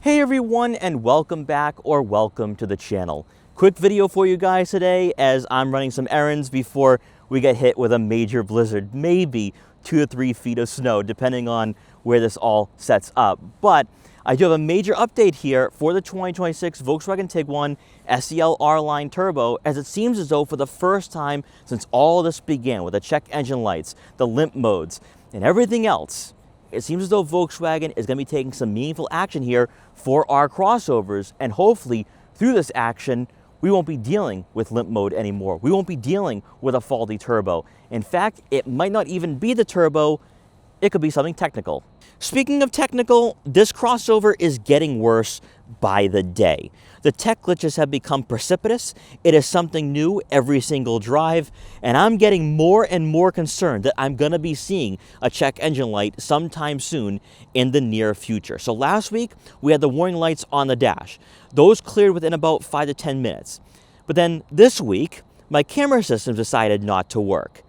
Hey everyone, and welcome back or welcome to the channel. Quick video for you guys today as I'm running some errands before we get hit with a major blizzard, maybe 2 to 3 feet of snow depending on where this all sets up. But I do have a major update here for the 2026 Volkswagen Tiguan SEL R-Line Turbo, as it seems as though for the first time since all this began with the check engine lights, the limp modes, and everything else, it seems as though Volkswagen is going to be taking some meaningful action here for our crossovers, and hopefully through this action we won't be dealing with limp mode anymore. We won't be dealing with a faulty turbo. In fact, it might not even be the turbo, it could be something technical. Speaking of technical, this crossover is getting worse by the day. The tech glitches have become precipitous. It is something new every single drive, and I'm getting more and more concerned that I'm going to be seeing a check engine light sometime soon in the near future. So last week, we had the warning lights on the dash. Those cleared within about 5 to 10 minutes. But then this week, my camera system decided not to work.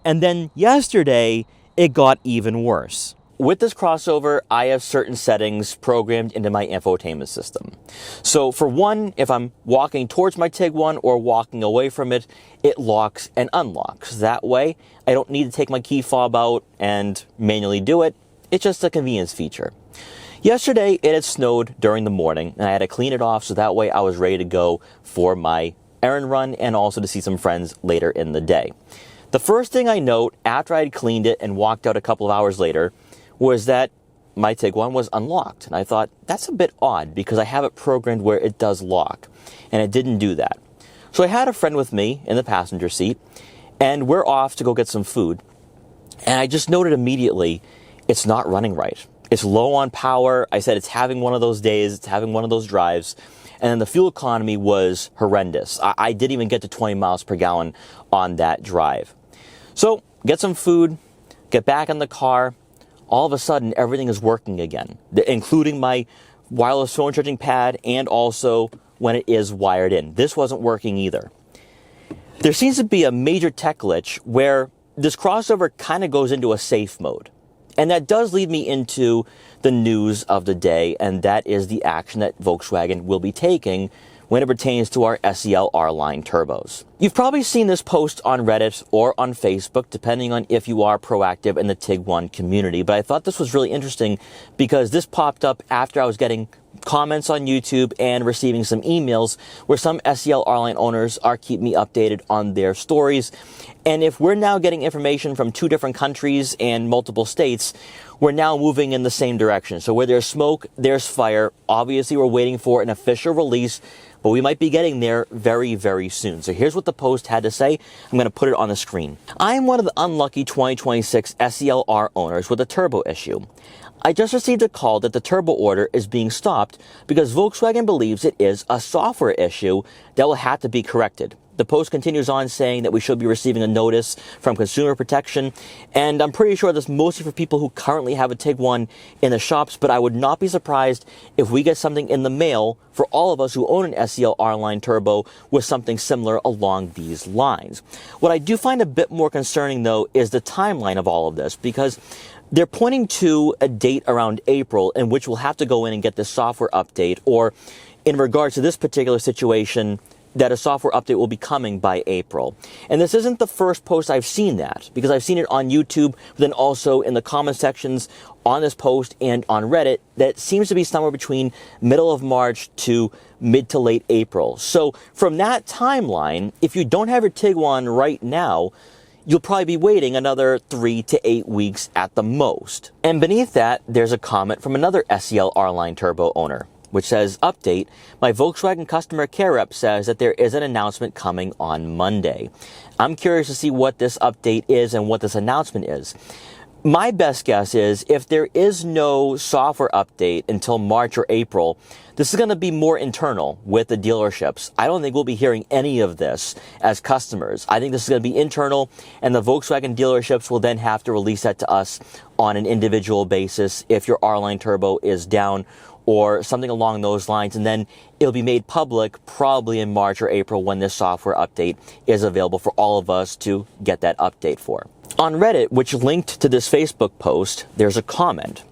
And then yesterday, it got even worse. With this crossover, I have certain settings programmed into my infotainment system. So for one, if I'm walking towards my Tiguan or walking away from it, it locks and unlocks. That way, I don't need to take my key fob out and manually do it. It's just a convenience feature. Yesterday, it had snowed during the morning, and I had to clean it off so that way I was ready to go for my errand run and also to see some friends later in the day. The first thing I note after I had cleaned it and walked out a couple of hours later was that my Tiguan was unlocked. And I thought, that's a bit odd because I have it programmed where it does lock, and it didn't do that. So I had a friend with me in the passenger seat, and we're off to go get some food. And I just noted immediately, it's not running right. It's low on power. I said it's having one of those days, it's having one of those drives. And then the fuel economy was horrendous. I didn't even get to 20 miles per gallon on that drive. So, get some food, get back in the car. All of a sudden, everything is working again, including my wireless phone charging pad and also when it is wired in. This wasn't working either. There seems to be a major tech glitch where this crossover kind of goes into a safe mode. And that does lead me into the news of the day, and that is the action that Volkswagen will be taking when it pertains to our SEL R-Line turbos. You've probably seen this post on Reddit or on Facebook, depending on if you are proactive in the Tiguan community, but I thought this was really interesting because this popped up after I was getting comments on YouTube and receiving some emails where some SEL R-Line owners are keeping me updated on their stories. And if we're now getting information from 2 different countries and multiple states, we're now moving in the same direction. So where there's smoke, there's fire. Obviously, we're waiting for an official release, but we might be getting there very, very soon. So here's what the post had to say. I'm going to put it on the screen. I am one of the unlucky 2026 SEL R owners with a turbo issue. I just received a call that the turbo order is being stopped because Volkswagen believes it is a software issue that will have to be corrected. The post continues on saying that we should be receiving a notice from Consumer Protection, and I'm pretty sure that's mostly for people who currently have a Tiguan in the shops, but I would not be surprised if we get something in the mail for all of us who own an SEL R-Line Turbo with something similar along these lines. What I do find a bit more concerning, though, is the timeline of all of this, because they're pointing to a date around April in which we'll have to go in and get this software update, or in regards to this particular situation, that a software update will be coming by April. And this isn't the first post I've seen that, because I've seen it on YouTube, but then also in the comment sections on this post and on Reddit, that it seems to be somewhere between middle of March to mid to late April. So from that timeline, if you don't have your Tiguan right now, you'll probably be waiting another 3 to 8 weeks at the most. And beneath that, there's a comment from another SEL R-Line Turbo owner, which says, update, my Volkswagen customer care rep says that there is an announcement coming on Monday. I'm curious to see what this update is and what this announcement is. My best guess is if there is no software update until March or April, this is going to be more internal with the dealerships. I don't think we'll be hearing any of this as customers. I think this is going to be internal, and the Volkswagen dealerships will then have to release that to us on an individual basis if your R-Line Turbo is down or something along those lines, and then it'll be made public probably in March or April when this software update is available for all of us to get that update for. On Reddit, which linked to this Facebook post, there's a comment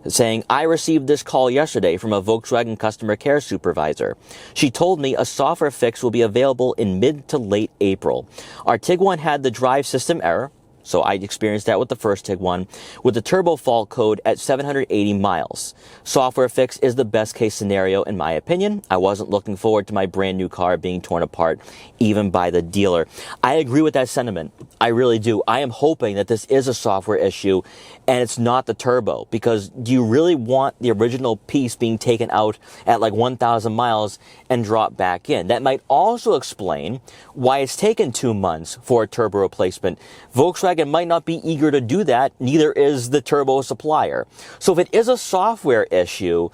saying, I received this call yesterday from a Volkswagen customer care supervisor. She told me a software fix will be available in mid to late April. Our Tiguan had the drive system error, so I experienced that with the first Tiguan, with the turbo fault code at 780 miles. Software fix is the best case scenario in my opinion. I wasn't looking forward to my brand new car being torn apart, even by the dealer. I agree with that sentiment. I really do. I am hoping that this is a software issue and it's not the turbo, because do you really want the original piece being taken out at like 1,000 miles and dropped back in? That might also explain why it's taken 2 months for a turbo replacement. Volkswagen might not be eager to do that, neither is the turbo supplier. So if it is a software issue,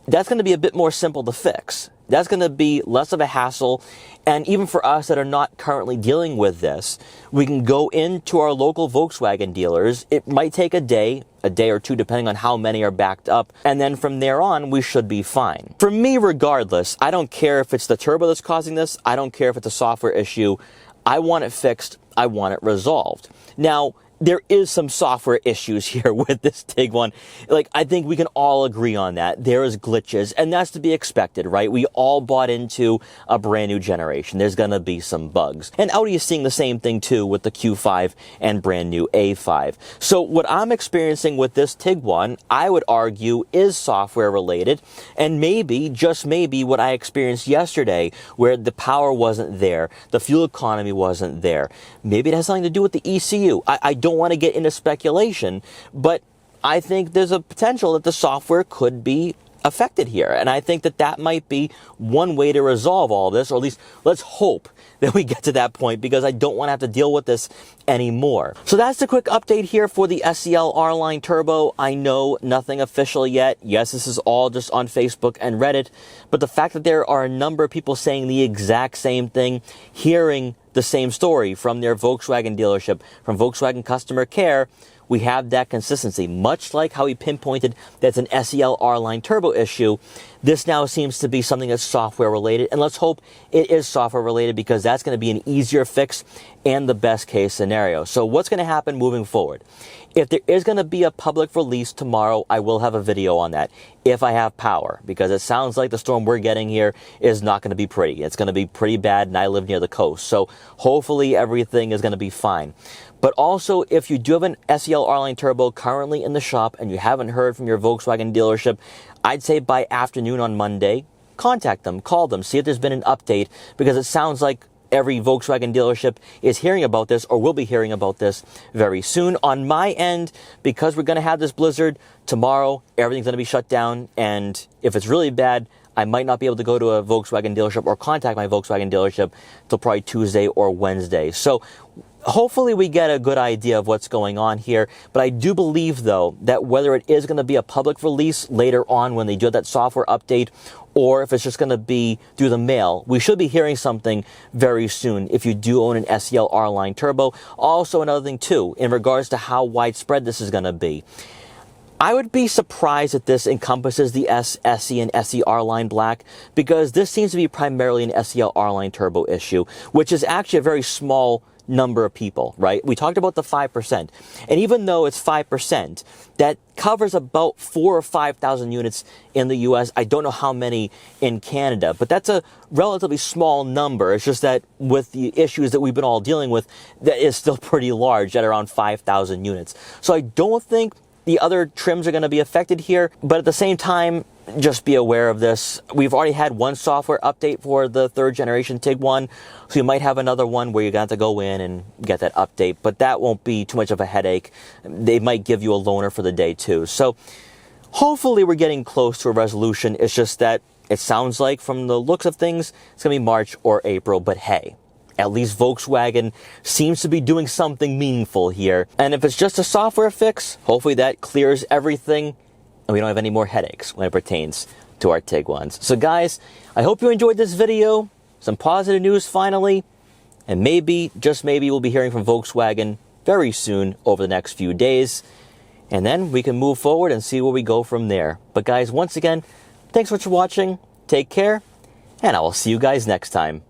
that's going to be a bit more simple to fix. That's going to be less of a hassle. And even for us that are not currently dealing with this, we can go into our local Volkswagen dealers. It might take a day or two, depending on how many are backed up. And then from there on, we should be fine. For me, regardless, I don't care if it's the turbo that's causing this. I don't care if it's a software issue. I want it fixed. I want it resolved. Now, there is some software issues here with this Tiguan. Like, I think we can all agree on that. There is glitches, and that's to be expected, right? We all bought into a brand new generation. There's gonna be some bugs. And Audi is seeing the same thing too with the Q5 and brand new A5. So what I'm experiencing with this Tiguan, I would argue, is software related, and maybe, just maybe, what I experienced yesterday, where the power wasn't there, the fuel economy wasn't there. Maybe it has something to do with the ECU. I don't want to get into speculation, but I think there's a potential that the software could be affected here. And I think that that might be one way to resolve all this, or at least let's hope that we get to that point, because I don't want to have to deal with this anymore. So that's the quick update here for the SEL R-Line Turbo. I know nothing official yet. Yes, this is all just on Facebook and Reddit, but the fact that there are a number of people saying the exact same thing, hearing the same story from their Volkswagen dealership, from Volkswagen customer care, we have that consistency. Much like how we pinpointed that's an SEL R-Line Turbo issue, this now seems to be something that's software related, and let's hope it is software related, because that's going to be an easier fix and the best case scenario. So what's going to happen moving forward? If there is going to be a public release tomorrow, I will have a video on that if I have power, because it sounds like the storm we're getting here is not going to be pretty. It's going to be pretty bad, and I live near the coast. So hopefully everything is going to be fine. But also, if you do have an SEL R-Line Turbo currently in the shop and you haven't heard from your Volkswagen dealership, I'd say by afternoon on Monday, contact them, call them, see if there's been an update, because it sounds like every Volkswagen dealership is hearing about this, or will be hearing about this very soon. On my end, because we're going to have this blizzard tomorrow, everything's going to be shut down, and if it's really bad, I might not be able to go to a Volkswagen dealership or contact my Volkswagen dealership till probably Tuesday or Wednesday. So hopefully we get a good idea of what's going on here. But I do believe, though, that whether it is going to be a public release later on when they do that software update, or if it's just going to be through the mail, we should be hearing something very soon if you do own an SEL R-Line Turbo. Also, another thing, too, in regards to how widespread this is going to be. I would be surprised if this encompasses the SE and SE R-Line Black, because this seems to be primarily an SEL R-Line Turbo issue, which is actually a very small number of people, right? We talked about the 5%. And even though it's 5%, that covers about 4,000 or 5,000 units in the US. I don't know how many in Canada, but that's a relatively small number. It's just that with the issues that we've been all dealing with, that is still pretty large at around 5,000 units. So I don't think the other trims are going to be affected here, but at the same time, just be aware of this. We've already had one software update for the 3rd generation Tiguan, so you might have another one where you're going to have to go in and get that update, but that won't be too much of a headache. They might give you a loaner for the day too. So hopefully we're getting close to a resolution. It's just that it sounds like, from the looks of things, it's going to be March or April, but hey, at least Volkswagen seems to be doing something meaningful here. And if it's just a software fix, hopefully that clears everything and we don't have any more headaches when it pertains to our Tiguans. So guys, I hope you enjoyed this video. Some positive news finally. And maybe, just maybe, we'll be hearing from Volkswagen very soon over the next few days. And then we can move forward and see where we go from there. But guys, once again, thanks so much for watching. Take care. And I will see you guys next time.